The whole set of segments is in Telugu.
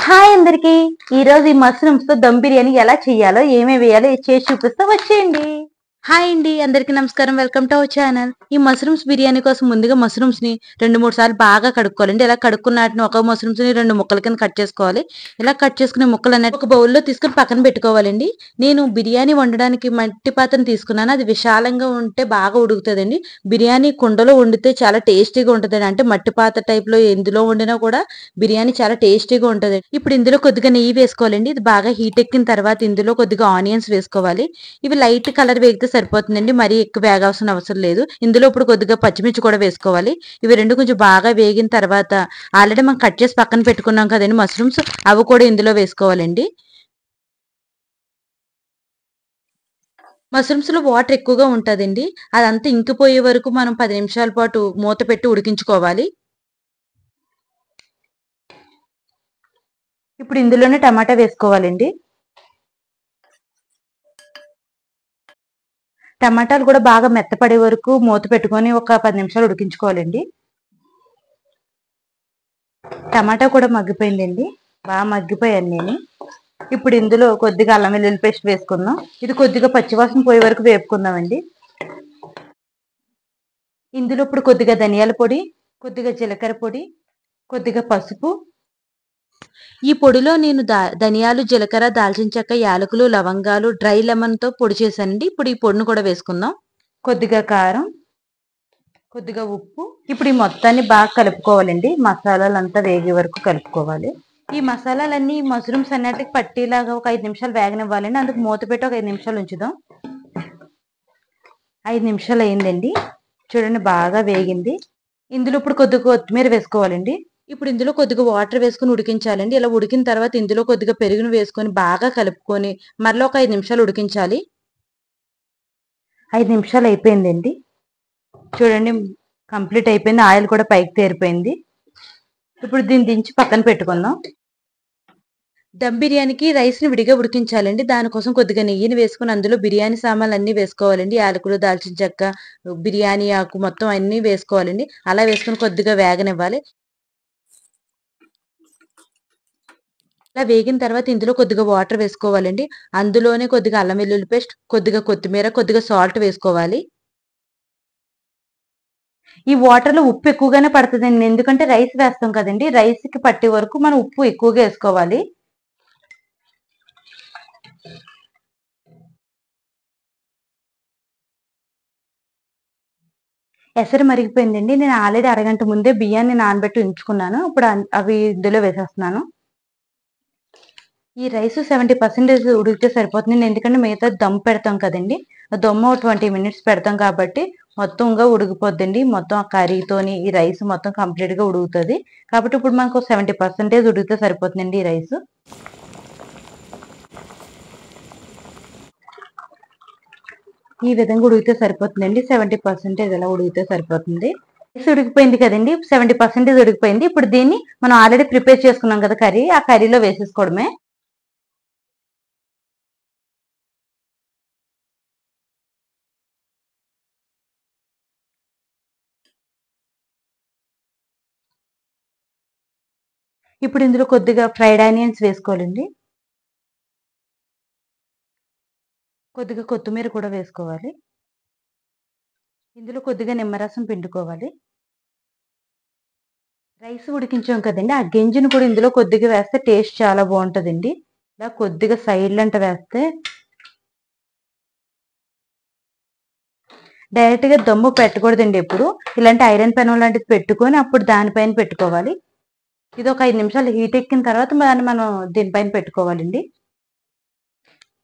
హాయ్ అందరికి. ఈ రోజు ఈ మష్రూమ్స్ తో దమ్ బిర్యానీ ఎలా చేయాలో ఏమేమి వేయాలో చేసి చూపిస్తా, వచ్చేయండి. హాయ్ అండి, అందరికి నమస్కారం. Welcome to our channel. ఈ మష్రూమ్స్ బిర్యానీ కోసం ముందుగా మష్రూమ్స్ ని 2-3 సార్లు బాగా కడుక్కోవాలండి. ఇలా కడుక్కున్న వాటిని ఒక మష్రూమ్స్ ని 2 ముక్కల కింద కట్ చేసుకోవాలి. ఇలా కట్ చేసుకునే ముక్కలు అన్నట్టు ఒక బౌల్లో తీసుకుని పక్కన పెట్టుకోవాలండి. నేను బిర్యానీ వండడానికి మట్టి పాత్రను తీసుకున్నాను. అది విశాలంగా ఉంటే బాగా ఉడుకుతుందండి. బిర్యానీ కుండలో వండితే చాలా టేస్టీగా ఉంటుందండి. అంటే మట్టి పాత్ర టైప్ లో ఎందులో వండినా కూడా బిర్యానీ చాలా టేస్టీగా ఉంటుంది. ఇప్పుడు ఇందులో కొద్దిగా నెయ్యి వేసుకోవాలండి. ఇది బాగా హీట్ ఎక్కిన తర్వాత ఇందులో కొద్దిగా ఆనియన్స్ వేసుకోవాలి. ఇవి లైట్ కలర్ వేగితే సరిపోతుందండి. మరీ ఎక్కువ వేగాల్సిన అవసరం లేదు. ఇందులో ఇప్పుడు కొద్దిగా పచ్చిమిర్చి కూడా వేసుకోవాలి. ఇవి రెండు కొంచెం బాగా వేగిన తర్వాత ఆల్రెడీ మనం కట్ చేసి పక్కన పెట్టుకున్నాం కదండి మష్రూమ్స్, అవి కూడా ఇందులో వేసుకోవాలండి. మష్రూమ్స్ లో వాటర్ ఎక్కువగా ఉంటుందండి. అదంతా ఇంకిపోయే వరకు మనం 10 నిమిషాల పాటు మూత పెట్టి ఉడికించుకోవాలి. ఇప్పుడు ఇందులోనే టమాటా వేసుకోవాలండి. టమాటాలు కూడా బాగా మెత్తపడే వరకు మూత పెట్టుకొని ఒక 10 నిమిషాలు ఉడికించుకోవాలండి. టమాటా కూడా మగ్గిపోయిందండి. బాగా మగ్గిపోయాను నేను. ఇప్పుడు ఇందులో కొద్దిగా అల్లం వెల్లుల్లి పేస్ట్ వేసుకుందాం. ఇది కొద్దిగా పచ్చివాసన పోయే వరకు వేపుకుందామండి. ఇందులో ఇప్పుడు కొద్దిగా ధనియాల పొడి, కొద్దిగా జీలకర్ర పొడి, కొద్దిగా పసుపు. ఈ పొడిలో నేను ధనియాలు, జీలకర్ర, దాల్చిన చెక్క, యాలకులు, లవంగాలు, డ్రై లెమన్ తో పొడి చేశానండి. ఇప్పుడు ఈ పొడిని కూడా వేసుకుందాం. కొద్దిగా కారం, కొద్దిగా ఉప్పు. ఇప్పుడు ఈ మొత్తాన్ని బాగా కలుపుకోవాలండి. మసాలాలంతా వేగే వరకు కలుపుకోవాలి. ఈ మసాలాలన్నీ మష్రూమ్స్ అన్నిటికి పట్టేలాగా ఒక 5 నిమిషాలు వేగనివ్వాలండి. అందుకు మూత పెట్టి ఒక 5 నిమిషాలు ఉంచుదాం. 5 నిమిషాలు అయిందండి. చూడండి బాగా వేగింది. ఇందులో ఇప్పుడు కొద్దిగా కొత్తిమీర వేసుకోవాలండి. ఇప్పుడు ఇందులో కొద్దిగా వాటర్ వేసుకుని ఉడికించాలండి. ఇలా ఉడికిన తర్వాత ఇందులో కొద్దిగా పెరుగును వేసుకొని బాగా కలుపుకొని మరలా ఒక 5 నిమిషాలు ఉడికించాలి. 5 నిమిషాలు అయిపోయిందండి. చూడండి కంప్లీట్ అయిపోయింది. ఆయిల్ కూడా పైకి తేరిపోయింది. ఇప్పుడు దీన్ని దించి పక్కన పెట్టుకుందాం. దమ్ బిర్యానీకి రైస్ ని విడిగా ఉడికించాలండి. దానికోసం కొద్దిగా నెయ్యిని వేసుకుని అందులో బిర్యానీ సామాన్లు అన్ని వేసుకోవాలండి. యాలకులు, దాల్చిన చెక్క, బిర్యానీ ఆకు మొత్తం అన్ని వేసుకోవాలండి. అలా వేసుకుని కొద్దిగా వేగనివ్వాలి. ఇలా వేగిన తర్వాత ఇందులో కొద్దిగా వాటర్ వేసుకోవాలండి. అందులోనే కొద్దిగా అల్లం వెల్లుల్లి పేస్ట్, కొద్దిగా కొత్తిమీర, కొద్దిగా సాల్ట్ వేసుకోవాలి. ఈ వాటర్ లో ఉప్పు ఎక్కువగానే పడుతుందండి. ఎందుకంటే రైస్ వేస్తాం కదండి. రైస్ కి పట్టే వరకు మనం ఉప్పు ఎక్కువగా వేసుకోవాలి. ఎసరు మరిగిపోయిందండి. నేను ఆల్రెడీ అరగంట ముందే బియ్యాన్ని నానబెట్టి ఉంచుకున్నాను. ఇప్పుడు అవి ఇందులో వేసేస్తున్నాను. ఈ రైస్ 70% ఉడికితే సరిపోతుంది. ఎందుకంటే మిగతా దమ్ పెడతాం కదండి. దమ్ 20 మినిట్స్ పెడతాం కాబట్టి మొత్తంగా ఉడికిపోద్దండి. మొత్తం ఆ కర్రీతోని ఈ రైస్ మొత్తం కంప్లీట్ గా ఉడుకుతుంది. కాబట్టి ఇప్పుడు మనకు 70% ఉడికితే సరిపోతుందండి ఈ రైస్. ఈ విధంగా ఉడికితే సరిపోతుందండి. 70% ఇలా ఉడికితే సరిపోతుంది. రైస్ ఉడికిపోయింది కదండి. 70% ఉడికిపోయింది. ఇప్పుడు దీన్ని మనం ఆల్రెడీ ప్రిపేర్ చేసుకున్నాం కదా కర్రీ, ఆ కర్రీలో వేసేసుకోవడమే. ఇప్పుడు ఇందులో కొద్దిగా ఫ్రైడ్ ఆనియన్స్ వేసుకోవాలండి. కొద్దిగా కొత్తిమీర కూడా వేసుకోవాలి. ఇందులో కొద్దిగా నిమ్మరసం పిండుకోవాలి. రైస్ ఉడికించాం కదండి, ఆ గింజను కూడా ఇందులో కొద్దిగా వేస్తే టేస్ట్ చాలా బాగుంటుందండి. ఇలా కొద్దిగా సైడ్లంట వేస్తే డైరెక్ట్ గా దమ్ము పెట్టకూడదండి. ఎప్పుడు ఇలాంటి ఐరన్ పెనం లాంటిది పెట్టుకొని అప్పుడు దానిపైన పెట్టుకోవాలి. ఇది ఒక 5 నిమిషాలు హీట్ ఎక్కిన తర్వాత మనం దీనిపైన పెట్టుకోవాలండి.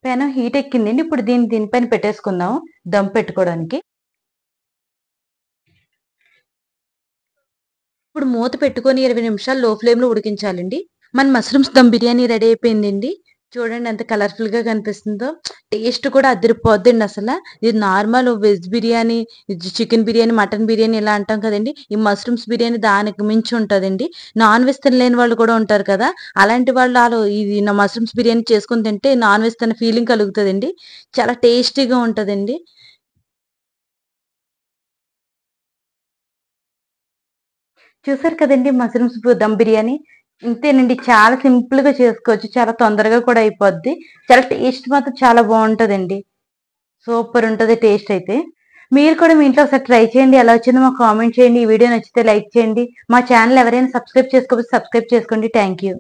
పెనం హీట్ ఎక్కిందండి. ఇప్పుడు దీనిపైన పెట్టేసుకుందాం దమ్ పెట్టుకోవడానికి. ఇప్పుడు మూత పెట్టుకొని 20 నిమిషాలు లో ఫ్లేమ్ లో ఉడికించాలండి. మన మష్రూమ్స్ దమ్ బిర్యానీ రెడీ అయిపోయిందండి. చూడండి ఎంత కలర్ఫుల్ గా కనిపిస్తుందో. టేస్ట్ కూడా అదిరిపోద్దండి అసలు. ఇది normal veg biryani, chicken biryani, mutton biryani ఇలా అంటాం కదండి. ఈ మష్రూమ్స్ బిర్యానీ దానికి మించి ఉంటుందండి. నాన్ వెజ్ తినలేని వాళ్ళు కూడా ఉంటారు కదా, అలాంటి వాళ్ళు ఇది నా మష్రూమ్స్ బిర్యానీ చేసుకుని తింటే నాన్ వెజ్ తిన్న ఫీలింగ్ కలుగుతుందండి. చాలా టేస్టీగా ఉంటుందండి. చూసారు కదండి మష్రూమ్స్ దమ్ బిర్యానీ. ఇంతేనండి, చాలా సింపుల్ గా చేసుకోవచ్చు, చాలా తొందరగా కూడా అయిపోద్ది. చాలా టేస్ట్ మాత్రం చాలా బాగుంటదండి. సూపర్ ఉంటది టేస్ట్ అయితే. మీరు కూడా మీ ఇంట్లో ఒకసారి ట్రై చేయండి. ఎలా వచ్చిందో మాకు కామెంట్ చేయండి. ఈ వీడియో నచ్చితే లైక్ చేయండి. మా ఛానల్ ఎవరైనా సబ్స్క్రైబ్ చేసుకోకపోతే సబ్స్క్రైబ్ చేసుకోండి. Thank you.